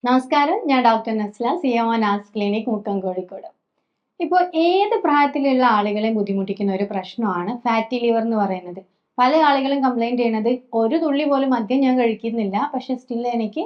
നമസ്കാരം, ഞാൻ doctor Nasla, CMO നാസ് clinic, Mukkam, Kozhikode. ഇപ്പോൾ ഏത് പ്രായത്തിലുള്ള ആളുകളെയും ബുദ്ധിമുട്ടിക്കുന്ന ഒരു പ്രശ്നമാണ് ഫാറ്റി ലിവർ എന്ന് പറയുന്നത്. പല ആളുകളും കംപ്ലൈന്റ് ചെയ്യണത് ഒരു തുള്ളി പോലും മദ്യം ഞാൻ കഴിക്കുന്നില്ല, പക്ഷെ സ്റ്റിൽ എനിക്ക്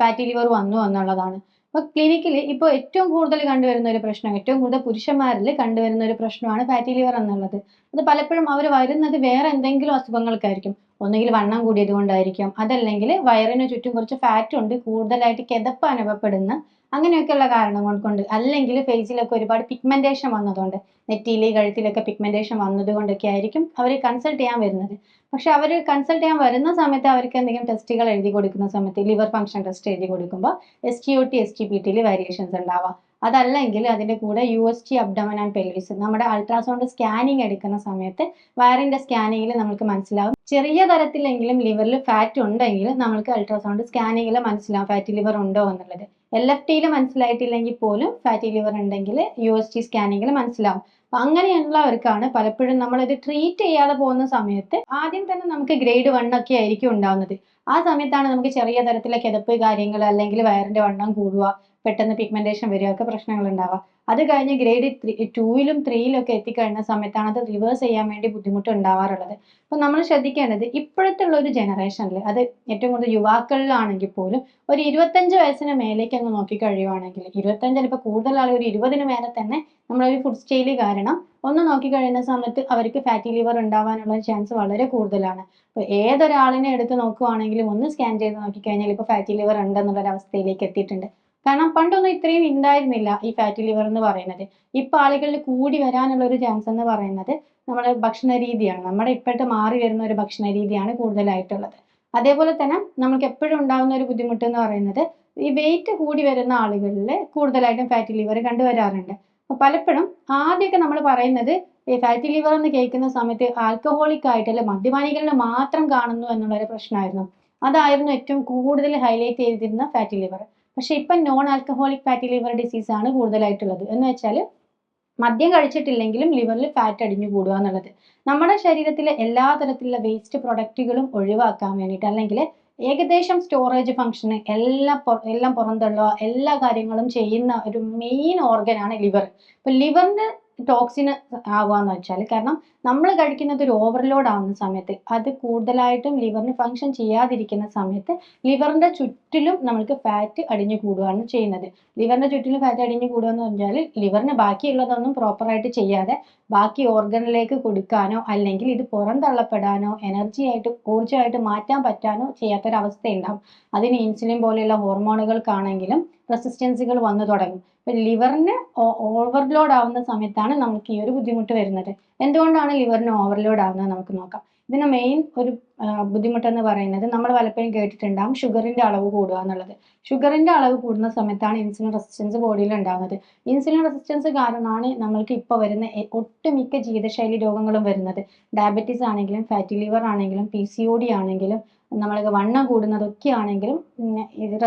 ഫാറ്റി ലിവർ വന്നു എന്നുള്ളതാണ്. അപ്പോൾ ക്ലിനിക്കിൽ ഇപ്പോൾ ഏറ്റവും കൂടുതൽ കണ്ടുവരുന്ന ഒരു പ്രശ്നം, ഏറ്റവും കൂടുതൽ പുരുഷന്മാരിൽ കണ്ടുവരുന്ന ഒരു പ്രശ്നമാണ് ഫാറ്റി ലിവർ എന്നുള്ളത്. അത് പലപ്പോഴും അവർ വരുന്നത് വേറെ എന്തെങ്കിലും അസുഖങ്ങൾക്കായിരിക്കും. ഒന്നുകിൽ വണ്ണം കൂടിയത് കൊണ്ടായിരിക്കാം, അതല്ലെങ്കിൽ വയറിന് ചുറ്റും കുറച്ച് ഫാറ്റ് ഉണ്ട്, കൂടുതലായിട്ട് കിതപ്പ് അനുഭവപ്പെടുന്ന അങ്ങനെയൊക്കെയുള്ള കാരണങ്ങൾ കൊണ്ട്, അല്ലെങ്കിൽ ഫേസിലൊക്കെ ഒരുപാട് പിഗ്മെന്റേഷൻ വന്നതുകൊണ്ട്, നെറ്റിയിൽ കഴുത്തിലൊക്കെ പിഗ്മെന്റേഷൻ വന്നത് കൊണ്ടൊക്കെ ആയിരിക്കും അവർ കൺസൾട്ട് ചെയ്യാൻ വരുന്നത്. പക്ഷെ അവർ കൺസൾട്ട് ചെയ്യാൻ വരുന്ന സമയത്ത് അവർക്ക് എന്തെങ്കിലും ടെസ്റ്റുകൾ എഴുതി കൊടുക്കുന്ന സമയത്ത് ലിവർ ഫംഗ്ഷൻ ടെസ്റ്റ് എഴുതി കൊടുക്കുമ്പോൾ SGOT SGPT വേരിയേഷൻസ് ഉണ്ടാവാം. അതല്ലെങ്കിൽ അതിന്റെ കൂടെ USG അബ്ഡമൻ ആൻഡ് പെൽവിസ്, നമ്മുടെ അൾട്രാസൗണ്ട് സ്കാനിങ് എടുക്കുന്ന സമയത്ത് വയറിന്റെ സ്കാനിങ്ങിൽ നമുക്ക് മനസ്സിലാവും ചെറിയ തരത്തിലെങ്കിലും ലിവറിൽ ഫാറ്റ് ഉണ്ടെങ്കിൽ നമുക്ക് അൾട്രാസൗണ്ട് സ്കാനിങ്ങിൽ മനസ്സിലാവും ഫാറ്റി ലിവർ ഉണ്ടോ എന്നുള്ളത്. LFTയിൽ മനസ്സിലായിട്ടില്ലെങ്കിൽ പോലും ഫാറ്റി ലിവർ ഉണ്ടെങ്കിൽ USG സ്കാനിങ്ങിൽ മനസ്സിലാവും. അപ്പൊ അങ്ങനെയുള്ളവർക്കാണ് പലപ്പോഴും നമ്മളിത് ട്രീറ്റ് ചെയ്യാതെ പോകുന്ന സമയത്ത് ആദ്യം തന്നെ നമുക്ക് ഗ്രേഡ് 1 ഒക്കെ ആയിരിക്കും ഉണ്ടാവുന്നത്. ആ സമയത്താണ് നമുക്ക് ചെറിയ തരത്തിലെ കിതപ്പ് കാര്യങ്ങൾ, അല്ലെങ്കിൽ വയറിന്റെ വണ്ണം കൂടുക, പെട്ടെന്ന് പിഗ്മെന്റേഷൻ വരിക, ഒക്കെ പ്രശ്നങ്ങൾ ഉണ്ടാവുക. അത് കഴിഞ്ഞ് ഗ്രേഡ് 2ലും 3ലും ഒക്കെ എത്തിക്കഴിഞ്ഞ സമയത്താണ് അത് റിവേഴ്സ് ചെയ്യാൻ വേണ്ടി ബുദ്ധിമുട്ട് ഉണ്ടാവാറുള്ളത്. അപ്പൊ നമ്മൾ ശ്രദ്ധിക്കേണ്ടത് ഇപ്പോഴത്തെ ഉള്ള ഒരു ജനറേഷനിൽ, അത് ഏറ്റവും കൂടുതൽ യുവാക്കളിലാണെങ്കിൽ പോലും, ഒരു 25 വയസ്സിന് മേലേക്ക് അങ്ങ് നോക്കി കഴിയുവാണെങ്കിൽ, 25 ഇപ്പൊ കൂടുതൽ ആൾ ഒരു 20ന് മേലെ തന്നെ നമ്മളൊരു ഫുഡ് സ്റ്റൈൽ കാരണം ഒന്ന് നോക്കി കഴിയുന്ന സമയത്ത് അവർക്ക് ഫാറ്റി ലിവർ ഉണ്ടാവാനുള്ള ചാൻസ് വളരെ കൂടുതലാണ്. ഇപ്പൊ ഏതൊരാളിനെ എടുത്ത് നോക്കുവാണെങ്കിലും ഒന്ന് സ്കാൻ ചെയ്ത് നോക്കിക്കഴിഞ്ഞാൽ ഇപ്പൊ ഫാറ്റി ലിവർ ഉണ്ടെന്നുള്ള അവസ്ഥയിലേക്ക് എത്തിയിട്ടുണ്ട്. കാരണം പണ്ടൊന്നും ഇത്രയും ഉണ്ടായിരുന്നില്ല ഈ ഫാറ്റി ലിവർ എന്ന് പറയുന്നത്. ഇപ്പൊ ആളുകളിൽ കൂടി വരാനുള്ള ഒരു ചാൻസ് എന്ന് പറയുന്നത് നമ്മുടെ ഭക്ഷണ രീതിയാണ്. നമ്മുടെ ഇപ്പോഴത്തെ മാറി വരുന്ന ഒരു ഭക്ഷണ രീതിയാണ് കൂടുതലായിട്ടുള്ളത്. അതേപോലെ തന്നെ നമുക്ക് എപ്പോഴും ഉണ്ടാകുന്ന ഒരു ബുദ്ധിമുട്ട് എന്ന് പറയുന്നത് ഈ വെയിറ്റ് കൂടി വരുന്ന ആളുകളിൽ കൂടുതലായിട്ടും ഫാറ്റി ലിവർ കണ്ടുവരാറുണ്ട്. അപ്പൊ പലപ്പോഴും ആദ്യമൊക്കെ നമ്മൾ പറയുന്നത് ഈ ഫാറ്റി ലിവർ എന്ന് കേൾക്കുന്ന സമയത്ത് ആൽക്കഹോളിക് ആയിട്ടുള്ള മദ്യപാനികളിൽ മാത്രം കാണുന്നു എന്നുള്ള ഒരു പ്രശ്നമായിരുന്നു. അതായിരുന്നു ഏറ്റവും കൂടുതൽ ഹൈലൈറ്റ് ചെയ്തിരുന്ന ഫാറ്റി ലിവർ. പക്ഷെ ഇപ്പൊ non alcoholic fatty liver disease ആണ് കൂടുതലായിട്ടുള്ളത്. എന്ന് വെച്ചാൽ മദ്യം കഴിച്ചിട്ടില്ലെങ്കിലും ലിവറിൽ ഫാറ്റ് അടിഞ്ഞു കൂടുക എന്നുള്ളത്. നമ്മുടെ ശരീരത്തിലെ എല്ലാ തരത്തിലുള്ള വേസ്റ്റ് പ്രൊഡക്റ്റുകളും ഒഴിവാക്കാൻ വേണ്ടിയിട്ട്, അല്ലെങ്കിൽ ഏകദേശം സ്റ്റോറേജ് ഫംഗ്ഷന് എല്ലാം പുറന്തള്ളുക, എല്ലാ കാര്യങ്ങളും ചെയ്യുന്ന ഒരു മെയിൻ ഓർഗൻ ആണ് ലിവർ. ഇപ്പൊ ലിവറിന് ടോക്സിന് ആവുകയെന്ന് വെച്ചാൽ, കാരണം നമ്മൾ കഴിക്കുന്നത് ഒരു ഓവർലോഡ് ആവുന്ന സമയത്ത്, അത് കൂടുതലായിട്ടും ലിവറിന് ഫംഗ്ഷൻ ചെയ്യാതിരിക്കുന്ന സമയത്ത് ലിവറിന്റെ ചുറ്റിലും നമ്മൾക്ക് ഫാറ്റ് അടിഞ്ഞു കൂടുകയാണ് ചെയ്യുന്നത്. ലിവറിന്റെ ചുറ്റിലും ഫാറ്റ് അടിഞ്ഞു കൂടുക എന്ന് പറഞ്ഞാൽ ലിവറിന് ബാക്കിയുള്ളതൊന്നും പ്രോപ്പറായിട്ട് ചെയ്യാതെ ബാക്കി ഓർഗനിലേക്ക് കൊടുക്കാനോ, അല്ലെങ്കിൽ ഇത് പുറന്തള്ളപ്പെടാനോ, എനർജി ആയിട്ട് ഊർജ്ജമായിട്ട് മാറ്റാൻ പറ്റാനോ ചെയ്യാത്തൊരവസ്ഥ ഉണ്ടാവും. അതിന് ഇൻസുലിൻ പോലെയുള്ള ഹോർമോണുകൾക്കാണെങ്കിലും റെസിസ്റ്റൻസുകൾ വന്നു തുടങ്ങും. ഇപ്പൊ ലിവറിന് ഓവർലോഡ് ആവുന്ന സമയത്താണ് നമുക്ക് ഈ ഒരു ബുദ്ധിമുട്ട് വരുന്നത്. എന്തുകൊണ്ടാണ് ലിവറിന് ഓവർലോഡ് ആവുന്നത് നമുക്ക് നോക്കാം. ഇതിന് മെയിൻ ഒരു ബുദ്ധിമുട്ടെന്ന് പറയുന്നത്, നമ്മൾ പലപ്പോഴും കേട്ടിട്ടുണ്ടാകും ഷുഗറിന്റെ അളവ് കൂടുക എന്നുള്ളത്. ഷുഗറിന്റെ അളവ് കൂടുന്ന സമയത്താണ് ഇൻസുലിൻ റെസിസ്റ്റൻസ് ബോഡിയിൽ ഉണ്ടാകുന്നത്. ഇൻസുലിൻ റെസിസ്റ്റൻസ് കാരണമാണ് നമ്മൾക്ക് ഇപ്പോൾ വരുന്ന ഒട്ടുമിക്ക ജീവിതശൈലി രോഗങ്ങളും വരുന്നത്. ഡയബറ്റീസ് ആണെങ്കിലും, ഫാറ്റി ലിവർ ആണെങ്കിലും, PCOD ആണെങ്കിലും, നമ്മൾക്ക് വണ്ണം കൂടുന്നതൊക്കെ ആണെങ്കിലും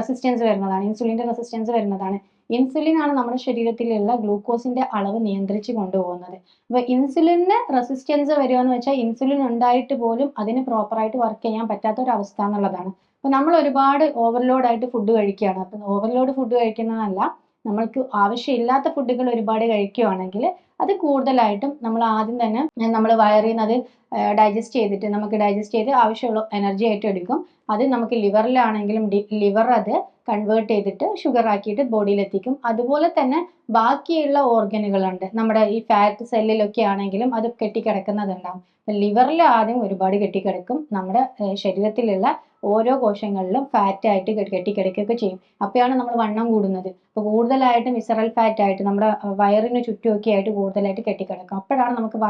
റെസിസ്റ്റൻസ് വരുന്നതാണ്, ഇൻസുലിന്റെ റെസിസ്റ്റൻസ് വരുന്നതാണ്. ഇൻസുലിൻ ആണ് നമ്മുടെ ശരീരത്തിലുള്ള ഗ്ലൂക്കോസിന്റെ അളവ് നിയന്ത്രിച്ച് കൊണ്ടുപോകുന്നത്. അപ്പൊ ഇൻസുലിന് റെസിസ്റ്റൻസ് വരിക എന്ന് വെച്ചാൽ ഇൻസുലിൻ ഉണ്ടായിട്ട് പോലും അതിന് പ്രോപ്പറായിട്ട് വർക്ക് ചെയ്യാൻ പറ്റാത്ത ഒരു അവസ്ഥ എന്നുള്ളതാണ്. അപ്പൊ നമ്മൾ ഒരുപാട് ഓവർലോഡ് ആയിട്ട് ഫുഡ് കഴിക്കുകയാണ്. അപ്പൊ ഓവർലോഡ് ഫുഡ് കഴിക്കുന്നതല്ല, നമ്മൾക്ക് ആവശ്യമില്ലാത്ത ഫുഡുകൾ ഒരുപാട് കഴിക്കുകയാണെങ്കിൽ അത് കൂടുതലായിട്ടും നമ്മൾ ആദ്യം തന്നെ നമ്മൾ വയറിൽ നിന്ന് അത് ഡൈജസ്റ്റ് ചെയ്ത് ആവശ്യമുള്ള എനർജി ആയിട്ട് എടുക്കും. അത് നമുക്ക് ലിവറിലാണെങ്കിലും ലിവർ അത് കൺവേർട്ട് ചെയ്തിട്ട് ഷുഗർ ആക്കിയിട്ട് ബോഡിയിൽ എത്തിക്കും. അതുപോലെ തന്നെ ബാക്കിയുള്ള ഓർഗനുകളുണ്ട്, നമ്മുടെ ഈ ഫാറ്റ് സെല്ലിലൊക്കെ ആണെങ്കിലും അത് കെട്ടിക്കിടക്കുന്നതുണ്ടാവും. ലിവറിൽ ആദ്യം ഒരുപാട് കെട്ടിക്കിടക്കും. നമ്മുടെ ശരീരത്തിലുള്ള ഓരോ കോശങ്ങളിലും ഫാറ്റ് ആയിട്ട് കെട്ടിക്കിടക്കുകയൊക്കെ ചെയ്യും. അപ്പോഴാണ് നമ്മൾ വണ്ണം കൂടുന്നത്. അപ്പൊ കൂടുതലായിട്ടും വിസറൽ ഫാറ്റ് ആയിട്ട് നമ്മുടെ വയറിന് ചുറ്റുമൊക്കെ ആയിട്ട് കൂടുതലായിട്ട് കെട്ടിക്കിടക്കും. അപ്പോഴാണ് നമുക്ക്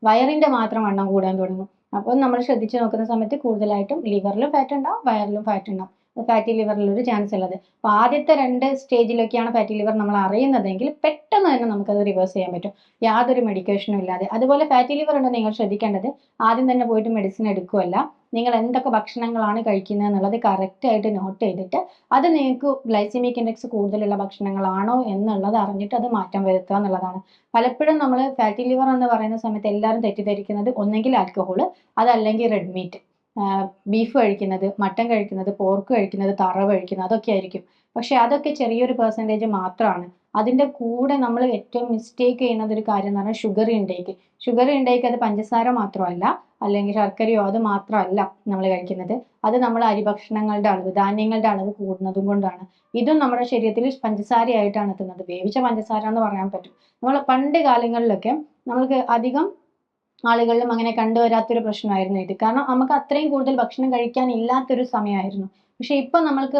വയറിന്റെ മാത്രം വണ്ണം കൂടാൻ തുടങ്ങും. അപ്പോൾ നമ്മൾ ശ്രദ്ധിച്ചു നോക്കുന്ന സമയത്ത് കൂടുതലായിട്ടും ലിവറിലും ഫാറ്റ് ഉണ്ടാവും, വയറിലും ഫാറ്റ് ഉണ്ടാവും. ഫാറ്റി ലിവറിൽ ഒരു ചാൻസ് ഉള്ളത്. അപ്പൊ ആദ്യത്തെ 2 സ്റ്റേജിലൊക്കെയാണ് ഫാറ്റി ലിവർ നമ്മൾ അറിയുന്നതെങ്കിൽ പെട്ടെന്ന് തന്നെ നമുക്കത് റിവേഴ്സ് ചെയ്യാൻ പറ്റും, യാതൊരു മെഡിക്കേഷനും ഇല്ലാതെ. അതുപോലെ ഫാറ്റി ലിവർ ഉണ്ടെന്ന് നിങ്ങൾ ശ്രദ്ധിക്കേണ്ടത്, ആദ്യം തന്നെ പോയിട്ട് മെഡിസിൻ എടുക്കുകയല്ല, നിങ്ങൾ എന്തൊക്കെ ഭക്ഷണങ്ങളാണ് കഴിക്കുന്നത് എന്നുള്ളത് കറക്റ്റ് ആയിട്ട് നോട്ട് ചെയ്തിട്ട് അത് നിങ്ങൾക്ക് ഗ്ലൈസിമിക് ഇൻഡെക്സ് കൂടുതലുള്ള ഭക്ഷണങ്ങളാണോ എന്നുള്ളത് അറിഞ്ഞിട്ട് അത് മാറ്റം വരുത്തുക എന്നുള്ളതാണ്. പലപ്പോഴും നമ്മൾ ഫാറ്റി ലിവർ എന്ന് പറയുന്ന സമയത്ത് എല്ലാവരും തെറ്റിദ്ധരിക്കുന്നത് ഒന്നെങ്കിൽ ആൽക്കഹോൾ, അതല്ലെങ്കിൽ റെഡ് മീറ്റ്. ബീഫ് കഴിക്കുന്നത്, മട്ടൻ കഴിക്കുന്നത്, പോർക്ക് കഴിക്കുന്നത്, താറാവ് കഴിക്കുന്നത് അതൊക്കെ ആയിരിക്കും. പക്ഷെ അതൊക്കെ ചെറിയൊരു പെർസെൻറ്റേജ് മാത്രമാണ്. അതിൻ്റെ കൂടെ നമ്മൾ ഏറ്റവും മിസ്റ്റേക്ക് ചെയ്യുന്നത് ഒരു കാര്യം എന്ന് പറഞ്ഞാൽ ഷുഗർ ഇൻടേക്ക് അത് പഞ്ചസാര മാത്രമല്ല, അല്ലെങ്കിൽ ശർക്കരയോ അത് മാത്രമല്ല നമ്മൾ കഴിക്കുന്നത്. അത് നമ്മൾ അരിഭക്ഷണങ്ങളുടെ അളവ്, ധാന്യങ്ങളുടെ അളവ് കൂടുന്നതും കൊണ്ടാണ്. ഇതും നമ്മുടെ ശരീരത്തിൽ പഞ്ചസാരയായിട്ടാണ് എത്തുന്നത്. വേവിച്ച പഞ്ചസാര എന്ന് പറയാൻ പറ്റും. നമ്മൾ പണ്ട് കാലങ്ങളിലൊക്കെ നമ്മൾക്ക് അധികം ആളുകളിലും അങ്ങനെ കണ്ടുവരാത്തൊരു പ്രശ്നമായിരുന്നു ഇത്. കാരണം നമുക്ക് അത്രയും കൂടുതൽ ഭക്ഷണം കഴിക്കാൻ ഇല്ലാത്തൊരു സമയമായിരുന്നു. പക്ഷെ ഇപ്പൊ നമ്മൾക്ക്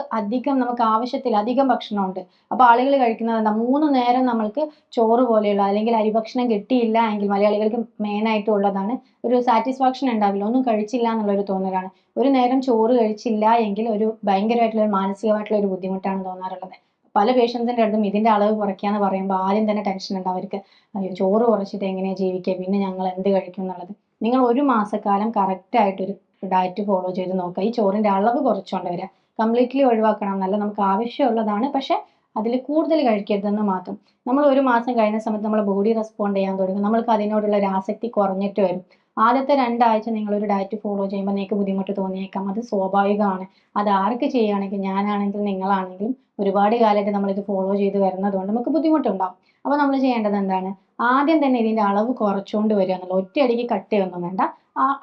നമുക്ക് ആവശ്യത്തിലധികം ഭക്ഷണമുണ്ട്. അപ്പൊ ആളുകൾ കഴിക്കുന്നത് എന്താ, 3 നേരം നമ്മൾക്ക് ചോറ് പോലെയുള്ള അല്ലെങ്കിൽ അരിഭക്ഷണം കിട്ടിയില്ല എങ്കിൽ മലയാളികൾക്ക് മെയിൻ ആയിട്ട് ഉള്ളതാണ് ഒരു സാറ്റിസ്ഫാക്ഷൻ ഉണ്ടാവില്ല. ഒന്നും കഴിച്ചില്ല എന്നുള്ളൊരു തോന്നലാണ്. ഒരു നേരം ചോറ് കഴിച്ചില്ല എങ്കിൽ ഒരു ഭയങ്കരമായിട്ടുള്ള മാനസികമായിട്ടുള്ള ഒരു ബുദ്ധിമുട്ടാണ് തോന്നാറുള്ളത്. പല പേഷ്യൻസിന്റെ അടുത്തും ഇതിന്റെ അളവ് കുറയ്ക്കാന്ന് പറയുമ്പോൾ ആദ്യം തന്നെ ടെൻഷൻ ഉണ്ട് അവർക്ക്. അയ്യോ, ചോറ് കുറച്ചിട്ട് എങ്ങനെയാ ജീവിക്കുക, പിന്നെ ഞങ്ങൾ എന്ത് കഴിക്കും എന്നുള്ളത്. നിങ്ങൾ ഒരു മാസക്കാലം കറക്റ്റ് ആയിട്ടൊരു ഡയറ്റ് ഫോളോ ചെയ്ത് നോക്കുക. ഈ ചോറിന്റെ അളവ് കുറച്ചുകൊണ്ട് വരിക. കംപ്ലീറ്റ്ലി ഒഴിവാക്കണം എന്നല്ല, നമുക്ക് ആവശ്യമുള്ളതാണ്, പക്ഷെ അതിൽ കൂടുതൽ കഴിക്കരുതെന്ന് മാത്രം. നമ്മൾ ഒരു മാസം കഴിഞ്ഞ സമയത്ത് നമ്മുടെ ബോഡി റെസ്പോണ്ട് ചെയ്യാൻ തുടങ്ങും. നമ്മൾക്ക് അതിനോടുള്ള ഒരു ആസക്തി കുറഞ്ഞിട്ട് വരും. ആദ്യത്തെ 2 ആഴ്ച നിങ്ങളൊരു ഡയറ്റ് ഫോളോ ചെയ്യുമ്പോൾ നിങ്ങൾക്ക് ബുദ്ധിമുട്ട് തോന്നിയേക്കാം. അത് സ്വാഭാവികമാണ്. അത് ആർക്ക് ചെയ്യുകയാണെങ്കിൽ, ഞാനാണെങ്കിലും നിങ്ങളാണെങ്കിലും ഒരുപാട് കാലമായിട്ട് നമ്മളിത് ഫോളോ ചെയ്ത് വരുന്നതുകൊണ്ട് നമുക്ക് ബുദ്ധിമുട്ടുണ്ടാവും. അപ്പോൾ നമ്മൾ ചെയ്യേണ്ടത് എന്താണ്, ആദ്യം തന്നെ ഇതിന്റെ അളവ് കുറച്ചുകൊണ്ട് വരിക എന്നുള്ളത്. ഒറ്റയടിക്ക് കട്ട് ചെയ്യൊന്നും വേണ്ട,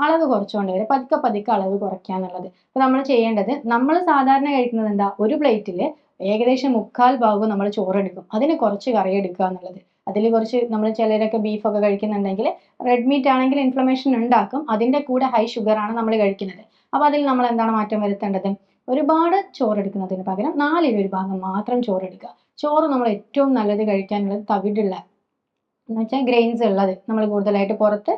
അളവ് കുറച്ചുകൊണ്ട് വരിക, പതുക്കെ പതുക്കെ അളവ് കുറയ്ക്കുക എന്നുള്ളത്. അപ്പോൾ നമ്മൾ ചെയ്യേണ്ടത്, നമ്മൾ സാധാരണ കഴിക്കുന്നത് എന്താ, ഒരു പ്ലേറ്റിൽ ഏകദേശം 3/4 ഭാഗവും നമ്മൾ ചോറെടുക്കും, അതിന് കുറച്ച് കറി എടുക്കുക എന്നുള്ളത്. അതിൽ കുറച്ച് നമ്മൾ ചിലരൊക്കെ ബീഫൊക്കെ കഴിക്കുന്നുണ്ടെങ്കിൽ റെഡ് മീറ്റ് ആണെങ്കിൽ ഇൻഫ്ലമേഷൻ ഉണ്ടാക്കും. അതിന്റെ കൂടെ ഹൈ ഷുഗർ ആണ് നമ്മൾ കഴിക്കുന്നത്. അപ്പോൾ അതിൽ നമ്മൾ എന്താണ് മാറ്റം വരുത്തേണ്ടത്, ഒരുപാട് ചോറെടുക്കുന്നതിന് പകരം 4/1 ഭാഗം മാത്രം ചോറെടുക്കുക. ചോറ് നമ്മൾ ഏറ്റവും നല്ലത് കഴിക്കാനുള്ളത് തവിടുള്ള എന്ന് വെച്ചാൽ ഗ്രെയിൻസ് ഉള്ളത്, നമ്മൾ കൂടുതലായിട്ട് പുറത്ത്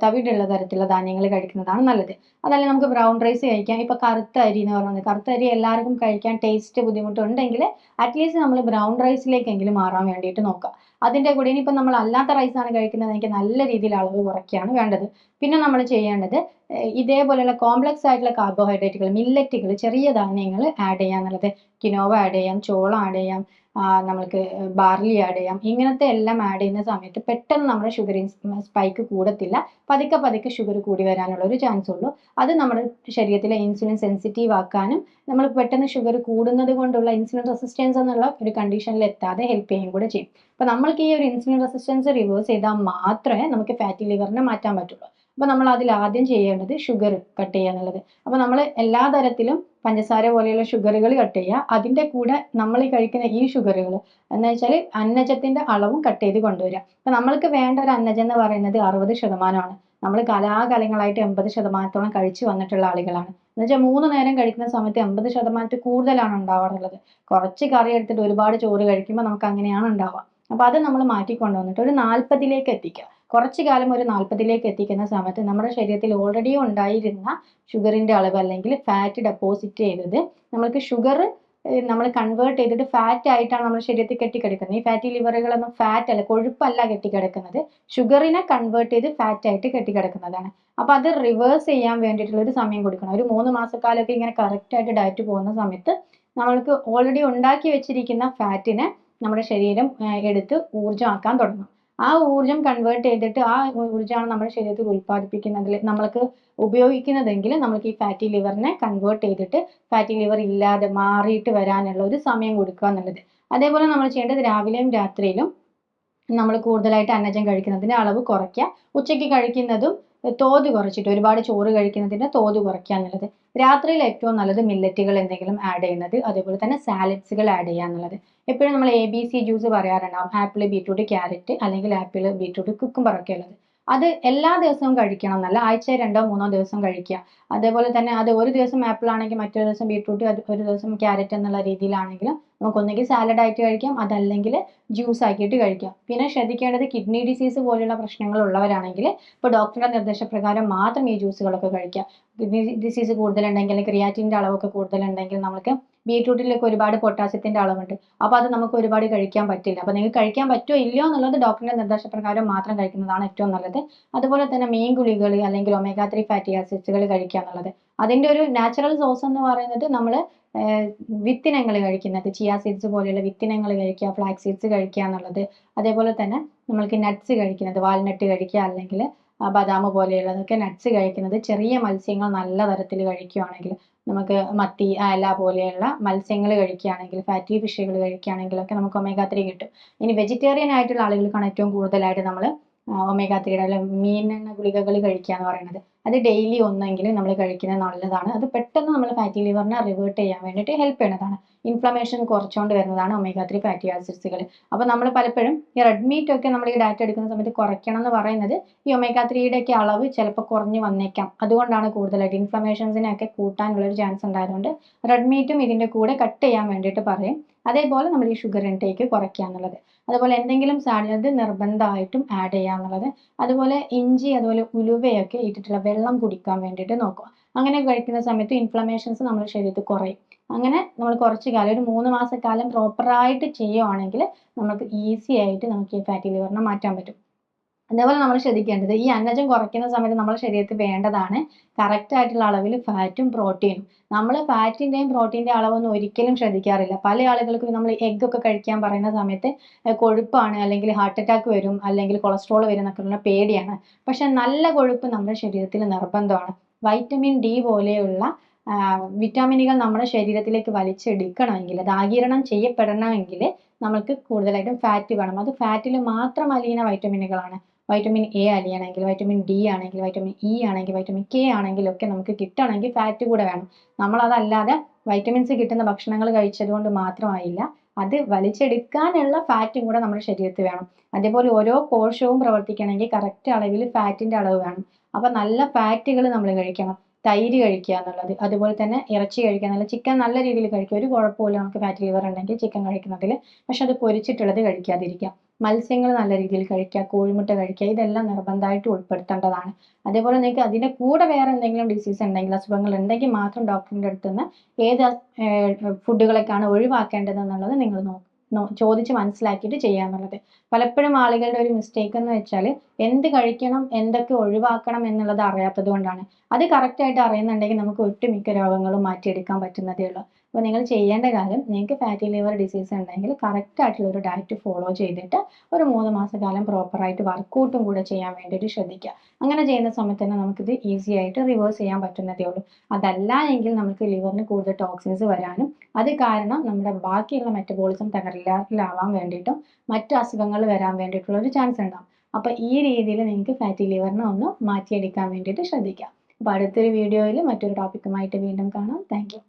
തവിടുള്ള തരത്തിലുള്ള ധാന്യങ്ങൾ കഴിക്കുന്നതാണ് നല്ലത്. അതല്ലെങ്കിൽ നമുക്ക് ബ്രൗൺ റൈസ് കഴിക്കാം. ഇപ്പൊ കറുത്ത അരി എന്ന് പറയുന്നത്, കറുത്ത അരി എല്ലാവർക്കും കഴിക്കാൻ ടേസ്റ്റ് ബുദ്ധിമുട്ടുണ്ടെങ്കിൽ അറ്റ്ലീസ്റ്റ് നമ്മൾ ബ്രൗൺ റൈസിലേക്കെങ്കിലും മാറാൻ വേണ്ടിയിട്ട് നോക്കുക. അതിന്റെ കൂടെ ഇനിയിപ്പോൾ നമ്മൾ അല്ലാത്ത റൈസാണ് കഴിക്കുന്നതെങ്കിൽ നല്ല രീതിയിൽ അളവ് കുറയ്ക്കുകയാണ് വേണ്ടത്. പിന്നെ നമ്മൾ ചെയ്യേണ്ടത് ഇതേപോലെയുള്ള കോംപ്ലക്സ് ആയിട്ടുള്ള കാർബോഹൈഡ്രേറ്റുകൾ, മില്ലറ്റുകൾ, ചെറിയ ധാന്യങ്ങൾ ആഡ് ചെയ്യുക എന്നുള്ളത്. കിനോവ ആഡ് ചെയ്യാം, ചോളം ആഡ് ചെയ്യാം, നമ്മൾക്ക് ബാർലി ആഡ് ചെയ്യാം. ഇങ്ങനത്തെ എല്ലാം ആഡ് ചെയ്യുന്ന സമയത്ത് പെട്ടെന്ന് നമ്മുടെ ഷുഗർ സ്പൈക്ക് കൂടത്തില്ല. പതുക്കെ പതുക്കെ ഷുഗർ കൂടി വരാനുള്ള ഒരു ചാൻസ് ഉള്ളൂ. അത് നമ്മുടെ ശരീരത്തിലെ ഇൻസുലിൻ സെൻസിറ്റീവ് ആക്കാനും നമ്മൾ പെട്ടെന്ന് ഷുഗർ കൂടുന്നത് കൊണ്ടുള്ള ഇൻസുലിൻ റെസിസ്റ്റൻസ് എന്നുള്ള ഒരു കണ്ടീഷനിൽ എത്താതെ ഹെൽപ്പ് ചെയ്യുകയും കൂടെ ചെയ്യും. അപ്പോൾ നമ്മൾക്ക് ഈ ഒരു ഇൻസുലിൻ റെസിസ്റ്റൻസ് റിവേഴ്സ് ചെയ്താൽ മാത്രമേ നമുക്ക് ഫാറ്റി ലിവറിനെ മാറ്റാൻ പറ്റുള്ളൂ. അപ്പോൾ നമ്മൾ അതിൽ ആദ്യം ചെയ്യേണ്ടത് ഷുഗർ കട്ട് ചെയ്യുക എന്നുള്ളത്. അപ്പോൾ നമ്മൾ എല്ലാ തരത്തിലും പഞ്ചസാര പോലെയുള്ള ഷുഗറുകൾ കട്ട് ചെയ്യുക. അതിൻ്റെ കൂടെ നമ്മൾ ഈ കഴിക്കുന്ന ഈ ഷുഗറുകൾ എന്ന് വെച്ചാൽ അന്നജത്തിന്റെ അളവും കട്ട് ചെയ്ത് കൊണ്ടുവരിക. അപ്പോൾ നമ്മൾക്ക് വേണ്ട ഒരു അന്നജം എന്ന് പറയുന്നത് 60%. നമ്മൾ കലാകാലങ്ങളായിട്ട് 80% കഴിച്ചു വന്നിട്ടുള്ള ആളുകളാണ്. എന്ന് വെച്ചാൽ 3 നേരം കഴിക്കുന്ന സമയത്ത് 80% കൂടുതലാണ് ഉണ്ടാവാറുള്ളത്. കുറച്ച് കറി എടുത്തിട്ട് ഒരുപാട് ചോറ് കഴിക്കുമ്പോൾ നമുക്ക് അങ്ങനെയാണ് ഉണ്ടാവുക. അപ്പോൾ അത് നമ്മൾ മാറ്റിക്കൊണ്ടുവന്നിട്ട് ഒരു 40ലേക്ക് എത്തിക്കുക. കുറച്ചു കാലം ഒരു 40ലേക്ക് എത്തിക്കുന്ന സമയത്ത് നമ്മുടെ ശരീരത്തിൽ ഓൾറെഡി ഉണ്ടായിരുന്ന ഷുഗറിന്റെ അളവ് അല്ലെങ്കിൽ ഫാറ്റ് ഡെപ്പോസിറ്റ് ചെയ്തത് നമ്മൾക്ക് ഷുഗർ നമ്മൾ കൺവേർട്ട് ചെയ്തിട്ട് ഫാറ്റ് ആയിട്ടാണ് നമ്മുടെ ശരീരത്തിൽ കെട്ടിക്കിടക്കുന്നത്. ഈ ഫാറ്റി ലിവറുകളൊന്നും ഫാറ്റ് അല്ല, കൊഴുപ്പല്ല കെട്ടിക്കിടക്കുന്നത്, ഷുഗറിനെ കൺവേർട്ട് ചെയ്ത് ഫാറ്റ് ആയിട്ട് കെട്ടിക്കിടക്കുന്നതാണ്. അപ്പൊ അത് റിവേഴ്സ് ചെയ്യാൻ വേണ്ടിയിട്ടുള്ള ഒരു സമയം കൊടുക്കണം. ഒരു 3 മാസക്കാലമൊക്കെ ഇങ്ങനെ കറക്റ്റ് ആയിട്ട് ഡയറ്റ് പോകുന്ന സമയത്ത് നമ്മൾക്ക് ഓൾറെഡി ഉണ്ടാക്കി വെച്ചിരിക്കുന്ന ഫാറ്റിനെ നമ്മുടെ ശരീരം എടുത്ത് ഊർജ്ജമാക്കാൻ തുടങ്ങും. ആ ഊർജ്ജം കൺവേർട്ട് ചെയ്തിട്ട് ആ ഊർജ്ജമാണ് നമ്മുടെ ശരീരത്തിൽ ഉൽപ്പാദിപ്പിക്കുന്നതിൽ നമ്മൾക്ക് ഉപയോഗിക്കുന്നതെങ്കിൽ നമുക്ക് ഈ ഫാറ്റി ലിവറിനെ കൺവേർട്ട് ചെയ്തിട്ട് ഫാറ്റി ലിവർ ഇല്ലാതെ മാറിയിട്ട് വരാനുള്ള ഒരു സമയം കൊടുക്കുക എന്നുള്ളത്. അതേപോലെ നമ്മൾ ചെയ്യേണ്ടത് രാവിലെയും രാത്രിയിലും നമ്മൾ കൂടുതലായിട്ട് അന്നജം കഴിക്കുന്നതിന്റെ അളവ് കുറയ്ക്കുക. ഉച്ചയ്ക്ക് കഴിക്കുന്നതും തോത് കുറച്ചിട്ട്, ഒരുപാട് ചോറ് കഴിക്കുന്നതിന്റെ തോത് കുറയ്ക്കുക എന്നുള്ളത്. രാത്രിയിൽ ഏറ്റവും നല്ലത് മില്ലറ്റുകൾ എന്തെങ്കിലും ആഡ് ചെയ്യുന്നത്, അതേപോലെ തന്നെ സാലഡ്സുകൾ ആഡ് ചെയ്യുക എന്നുള്ളത്. എപ്പോഴും നമ്മൾ ABC ജ്യൂസ് പറയാറുണ്ടാവും, ആപ്പിൾ, ബീട്രൂട്ട്, ക്യാരറ്റ്, അല്ലെങ്കിൽ ആപ്പിൾ, ബീട്രൂട്ട്, കുക്കുംബർ ഒക്കെ ഉള്ളത്. അത് എല്ലാ ദിവസവും കഴിക്കണം എന്നല്ല, ആഴ്ച 2-3 ദിവസം കഴിക്കുക. അതേപോലെ തന്നെ അത് ഒരു ദിവസം ആപ്പിൾ ആണെങ്കിൽ മറ്റൊരു ദിവസം ബീട്രൂട്ട്, ഒരു ദിവസം ക്യാരറ്റ് എന്നുള്ള രീതിയിലാണെങ്കിലും നമുക്ക് ഒന്നുകിൽ സാലഡ് ആയിട്ട് കഴിക്കാം, അതല്ലെങ്കിൽ ജ്യൂസ് ആക്കിയിട്ട് കഴിക്കാം. പിന്നെ ശ്രദ്ധിക്കേണ്ടത് കിഡ്നി ഡിസീസ് പോലുള്ള പ്രശ്നങ്ങൾ ഉള്ളവരാണെങ്കിൽ ഇപ്പോൾ ഡോക്ടറുടെ നിർദ്ദേശപ്രകാരം മാത്രം ഈ ജ്യൂസുകളൊക്കെ കഴിക്കുക. കിഡ്നി ഡിസീസ് കൂടുതലുണ്ടെങ്കിൽ, ക്രിയാറ്റിൻ്റെ അളവൊക്കെ കൂടുതലുണ്ടെങ്കിൽ നമുക്ക് ബീട്രൂട്ടിലൊക്കെ ഒരുപാട് പൊട്ടാസ്യത്തിന്റെ അളവുണ്ട്. അപ്പോൾ അത് നമുക്ക് ഒരുപാട് കഴിക്കാൻ പറ്റില്ല. അപ്പോൾ നിങ്ങൾക്ക് കഴിക്കാൻ പറ്റുമോ ഇല്ലയോ എന്നുള്ളത് ഡോക്ടറുടെ നിർദ്ദേശപ്രകാരം മാത്രം കഴിക്കുന്നതാണ് ഏറ്റവും നല്ലത്. അതുപോലെ തന്നെ മീൻ ഗുളികൾ അല്ലെങ്കിൽ ഒമേഗ 3 ഫാറ്റി ആസിഡ്സുകൾ കഴിക്കുക എന്നുള്ളത്. അതിന്റെ ഒരു നാച്ചുറൽ സോഴ്സ് എന്ന് പറയുന്നത് നമ്മൾ വിത്തിനങ്ങൾ കഴിക്കുന്നത്, ചിയാ സീഡ്സ് പോലെയുള്ള വിത്തിനങ്ങൾ കഴിക്കുക, ഫ്ലാക്സ് സീഡ്സ് കഴിക്കുക എന്നുള്ളത്. അതേപോലെ തന്നെ നമ്മൾക്ക് നട്ട്സ് കഴിക്കുന്നത്, വാൽനട്ട് കഴിക്കുക, അല്ലെങ്കിൽ ബദാം പോലെയുള്ളതൊക്കെ നട്ട്സ് കഴിക്കുന്നത്, ചെറിയ മത്സ്യങ്ങൾ നല്ല തരത്തിൽ കഴിക്കുകയാണെങ്കിൽ, നമുക്ക് മത്തി, അയല പോലെയുള്ള മത്സ്യങ്ങൾ കഴിക്കുകയാണെങ്കിൽ, ഫാറ്റി ഫിഷുകൾ കഴിക്കുകയാണെങ്കിലൊക്കെ നമുക്ക് ഒമേഗ 3 കിട്ടും. ഇനി വെജിറ്റേറിയൻ ആയിട്ടുള്ള ആളുകൾക്കാണ് ഏറ്റവും കൂടുതലായിട്ട് നമ്മൾ ഒമേഗ 3 അല്ലെ മീനെണ്ണ ഗുളികകൾ കഴിക്കുക എന്ന് പറയുന്നത്. അത് ഡെയിലി ഒന്നെങ്കിലും നമ്മൾ കഴിക്കുന്നത് നല്ലതാണ്. അത് പെട്ടെന്ന് നമ്മൾ ഫാറ്റി ലിവറിനെ റിവേർട്ട് ചെയ്യാൻ വേണ്ടിയിട്ട് ഹെൽപ്പ് ചെയ്യുന്നതാണ്. ഇൻഫ്ലമേഷൻ കുറച്ചുകൊണ്ട് വരുന്നതാണ് ഒമേഗ 3 ഫാറ്റി ആസിഡ്സുകൾ. അപ്പോൾ നമ്മൾ പലപ്പോഴും ഈ റെഡ് മീറ്റ് ഒക്കെ നമ്മൾ ഈ ഡയറ്റ് എടുക്കുന്ന സമയത്ത് കുറയ്ക്കണം എന്ന് പറയുന്നത് ഈ ഒമേഗ 3യുടെ ഒക്കെ അളവ് ചിലപ്പോൾ കുറഞ്ഞു വന്നേക്കാം. അതുകൊണ്ടാണ് കൂടുതലായിട്ട് ഇൻഫ്ലമേഷൻസിനെയൊക്കെ കൂട്ടാനുള്ള ഒരു ചാൻസ് ഉണ്ടായതുകൊണ്ട് റെഡ് മീറ്റും ഇതിൻ്റെ കൂടെ കട്ട് ചെയ്യാൻ വേണ്ടിയിട്ട് പറയും. അതേപോലെ നമ്മൾ ഈ ഷുഗർ ഇൻടേക്ക് കുറയ്ക്കുക എന്നുള്ളത്, അതുപോലെ എന്തെങ്കിലും സാലഡ് നിർബന്ധമായിട്ടും ആഡ് ചെയ്യുക എന്നുള്ളത്, അതുപോലെ ഇഞ്ചി അതുപോലെ ഉലുവയൊക്കെ ഇട്ടിട്ടുള്ള വെള്ളം കുടിക്കാൻ വേണ്ടിയിട്ട് നോക്കുക. അങ്ങനെ കഴിക്കുന്ന സമയത്ത് ഇൻഫ്ലമേഷൻസ് നമ്മുടെ ശരീരത്തിൽ കുറയും. അങ്ങനെ നമ്മൾ കുറച്ച് കാലം, ഒരു 3 മാസക്കാലം പ്രോപ്പറായിട്ട് ചെയ്യുവാണെങ്കിൽ നമുക്ക് ഈസി ആയിട്ട് നമുക്ക് ഈ ഫാറ്റി ലിവറിനെ മാറ്റാൻ പറ്റും. അതേപോലെ നമ്മൾ ശ്രദ്ധിക്കേണ്ടത്, ഈ അന്നജം കുറയ്ക്കുന്ന സമയത്ത് നമ്മുടെ ശരീരത്തിൽ വേണ്ടതാണ് കറക്റ്റ് ആയിട്ടുള്ള അളവിൽ ഫാറ്റും പ്രോട്ടീനും. നമ്മൾ ഫാറ്റിൻ്റെയും പ്രോട്ടീൻ്റെയും അളവൊന്നും ഒരിക്കലും ശ്രദ്ധിക്കാറില്ല. പല ആളുകൾക്കും നമ്മൾ എഗ്ഗ് ഒക്കെ കഴിക്കാൻ പറയുന്ന സമയത്ത് കൊഴുപ്പാണ്, അല്ലെങ്കിൽ ഹാർട്ട് അറ്റാക്ക് വരും, അല്ലെങ്കിൽ കൊളസ്ട്രോൾ വരും എന്നൊക്കെയുള്ള പേടിയാണ്. പക്ഷെ നല്ല കൊഴുപ്പ് നമ്മുടെ ശരീരത്തിൽ നിർബന്ധമാണ്. വൈറ്റമിൻ ഡി പോലെയുള്ള വിറ്റാമിനുകൾ നമ്മുടെ ശരീരത്തിലേക്ക് വലിച്ചെടുക്കണമെങ്കിൽ, അത് ആഗിരണം ചെയ്യപ്പെടണമെങ്കിൽ നമുക്ക് കൂടുതലായിട്ടും ഫാറ്റ് വേണം. അത് ഫാറ്റിൽ മാത്രം അലിയുന്ന വൈറ്റമിനുകളാണ്. വൈറ്റമിൻ എ അലിയണമെങ്കിൽ, വൈറ്റമിൻ ഡി ആണെങ്കിൽ, വൈറ്റമിൻ ഇ ആണെങ്കിൽ, വൈറ്റമിൻ കെ ആണെങ്കിലൊക്കെ നമുക്ക് കിട്ടണമെങ്കിൽ ഫാറ്റ് കൂടെ വേണം. നമ്മളതല്ലാതെ വൈറ്റമിൻസ് കിട്ടുന്ന ഭക്ഷണങ്ങൾ കഴിച്ചത് കൊണ്ട് മാത്രമായില്ല, അത് വലിച്ചെടുക്കാനുള്ള ഫാറ്റും കൂടെ നമ്മുടെ ശരീരത്തിൽ വേണം. അതേപോലെ ഓരോ കോശവും പ്രവർത്തിക്കണമെങ്കിൽ കറക്റ്റ് അളവിൽ ഫാറ്റിൻ്റെ അളവ് വേണം. അപ്പോൾ നല്ല ഫാറ്റുകൾ നമ്മൾ കഴിക്കണം. തൈര് കഴിക്കുക എന്നുള്ളത്, അതുപോലെ തന്നെ ഇറച്ചി കഴിക്കുക എന്നുള്ളത്, ചിക്കൻ നല്ല രീതിയിൽ കഴിക്കുക. ഒരു കുഴപ്പമില്ല നമുക്ക് ഫാറ്റി ലിവർ ഉണ്ടെങ്കിൽ ചിക്കൻ കഴിക്കുന്നതിൽ. പക്ഷെ അത് പൊരിച്ചിട്ടുള്ളത് കഴിക്കാതിരിക്കുക. മത്സ്യങ്ങൾ നല്ല രീതിയിൽ കഴിക്കുക, കോഴിമുട്ട കഴിക്കുക, ഇതെല്ലാം നിർബന്ധമായിട്ട് ഉൾപ്പെടുത്തേണ്ടതാണ്. അതേപോലെ നിങ്ങൾക്ക് അതിൻ്റെ കൂടെ വേറെ എന്തെങ്കിലും ഡിസീസ് ഉണ്ടെങ്കിൽ, അസുഖങ്ങൾ ഉണ്ടെങ്കിൽ മാത്രം ഡോക്ടറിൻ്റെ അടുത്ത് നിന്ന് ഏത് ഫുഡുകളൊക്കെയാണ് ഒഴിവാക്കേണ്ടത് എന്നുള്ളത് നിങ്ങൾ ചോദിച്ച് മനസ്സിലാക്കിയിട്ട് ചെയ്യാന്നുള്ളത്. പലപ്പോഴും ആളുകളുടെ ഒരു മിസ്റ്റേക്ക് എന്ന് വെച്ചാൽ എന്ത് കഴിക്കണം, എന്തൊക്കെ ഒഴിവാക്കണം എന്നുള്ളത് അറിയാത്തത് കൊണ്ടാണ്. അത് കറക്റ്റായിട്ട് അറിയുന്നുണ്ടെങ്കിൽ നമുക്ക് ഒട്ടുമിക്ക രോഗങ്ങളും മാറ്റിയെടുക്കാൻ പറ്റുന്നതേ ഉള്ളൂ. അപ്പോൾ നിങ്ങൾ ചെയ്യേണ്ട കാര്യം, നിങ്ങൾക്ക് ഫാറ്റി ലിവർ ഡിസീസ് ഉണ്ടെങ്കിൽ കറക്റ്റ് ആയിട്ടുള്ള ഒരു ഡയറ്റ് ഫോളോ ചെയ്തിട്ട് ഒരു 3 മാസക്കാലം പ്രോപ്പറായിട്ട് വർക്കൗട്ടും കൂടെ ചെയ്യാൻ വേണ്ടിയിട്ട് ശ്രദ്ധിക്കുക. അങ്ങനെ ചെയ്യുന്ന സമയത്ത് തന്നെ നമുക്കിത് ഈസി ആയിട്ട് റിവേഴ്സ് ചെയ്യാൻ പറ്റുന്നതേ ഉള്ളൂ. അതല്ല എങ്കിൽ നമുക്ക് ലിവറിന് കൂടുതൽ ടോക്സിൻസ് വരാനും അത് കാരണം നമ്മുടെ ബാക്കിയുള്ള മെറ്റബോളിസം തകരാറിലാവാൻ വേണ്ടിയിട്ടും മറ്റ് അസുഖങ്ങൾ വരാൻ വേണ്ടിയിട്ടുള്ള ഒരു ചാൻസ് ഉണ്ടാവും. അപ്പോൾ ഈ രീതിയിൽ നിങ്ങൾക്ക് ഫാറ്റി ലിവറിനെ ഒന്ന് മാറ്റിയെടുക്കാൻ വേണ്ടിയിട്ട് ശ്രദ്ധിക്കാം. അപ്പോൾ അടുത്തൊരു വീഡിയോയിൽ മറ്റൊരു ടോപ്പിക്കുമായിട്ട് വീണ്ടും കാണാം. Thank you.